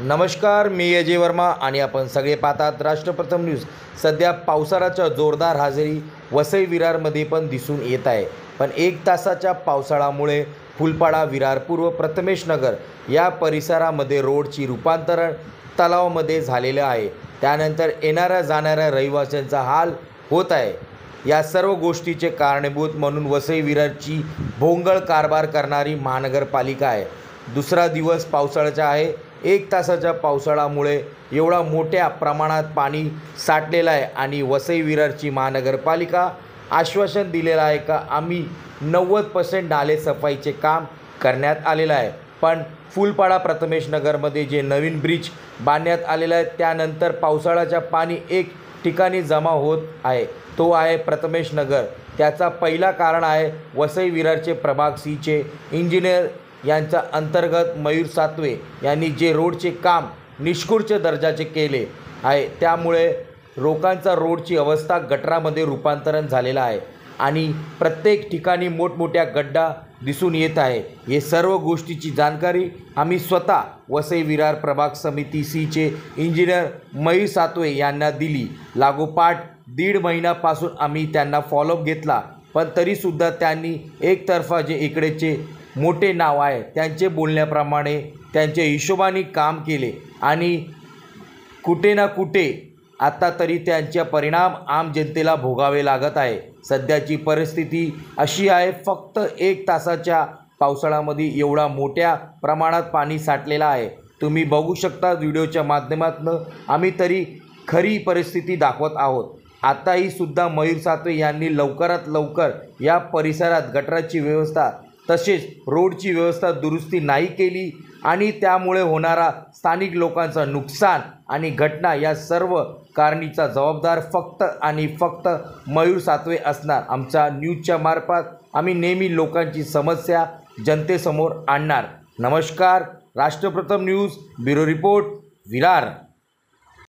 नमस्कार, मी अजय वर्मा आणि आपण सगळे पाहतात राष्ट्रप्रथम न्यूज। सध्या पावसाळ्याच्या जोरदार हजेरी वसई विरारमध्ये पण दिसून येत आहे। पण 1 तासाच्या पावसाळ्यामुळे फुलपाडा, विरार पूर्व, प्रथमेश नगर या परिसरामध्ये रोडची रूपांतरण तलावामध्ये झालेले आहे। त्यानंतर येणाऱ्या जाणाऱ्या रहिवाशांचा हाल होत आहे। या सर्व गोष्टीचे कारणीभूत म्हणून वसई विरारची भोंगळ कारभार करणारी महानगरपालिका आहे। दुसरा दिवस पावसाळ्याचा आहे। 1 तासाच्या पावसाळ्यामुळे एवढा मोठ्या प्रमाणात पाणी साठलेलं आहे आणि वसई विरारची महानगरपालिका आश्वासन दिलेलं आहे का आम्ही 90% नाले सफाईचे काम करण्यात आलेलं आहे। पण फुलपाडा, प्रथमेश नगरमध्ये जे नवीन ब्रिज बांधण्यात आलेलं आहे त्यानंतर पावसाळ्याच्या पाणी एक ठिकाणी जमा होत आहे, तो आहे प्रथमेश नगर। त्याचा पहिला कारण आहे वसई विरारचे प्रभाग सीचे इंजिनियर यांच्या अंतर्गत मयूर सातवे यांनी जे रोडचे काम निष्कृष्ट दर्जाचे केले आहे, त्यामुळे लोकांचा रोडची अवस्था गटारामध्ये रूपांतरण झालेलं आहे आणि प्रत्येक ठिकाणी मोठमोठ्या गड्डा दिसून येत आहे। हे सर्व गोष्टीची जानकारी आम्ही स्वतः वसई विरार प्रभाग समिती सीचे इंजिनियर मयूर सातवे यांना दिली। लागोपाठ 1.5 महिन्यापासून आम्ही त्यांना फॉलोअप घेतला, पण तरीसुद्धा त्यांनी एकतर्फा जे इकडेचे मोठे नाव आहे त्यांचे बोलण्याप्रमाणे त्यांच्या हिशोबाने काम केले आणि कुठे ना कुठे आता तरी त्यांचा परिणाम आम जनतेला भोगावे लागत आहे। सध्याची परिस्थिती अशी आहे, फक्त 1 तासाच्या पावसाळ्यामध्ये एवढा मोठ्या प्रमाणात पाणी साठलेलं आहे। तुम्ही बघू शकता व्हिडिओच्या माध्यमातून आम्ही तरी खरी परिस्थिती दाखवत आहोत। आताही सुद्धा मयूर सातवे यांनी लवकरात लवकर या परिसरात गटाराची व्यवस्था तसेच रोडची व्यवस्था दुरुस्ती नाही केली आणि त्यामुळे होणारा स्थानिक लोकांचा नुकसान आणि घटना या सर्व कारणीचा जबाबदार फक्त आणि फक्त मयूर सातवे असणार। आमच्या न्यूजच्या मार्फत आम्ही नेहमी लोकांची समस्या जनतेसमोर आणणार। नमस्कार, राष्ट्रप्रथम न्यूज, ब्युरो रिपोर्ट, विरार।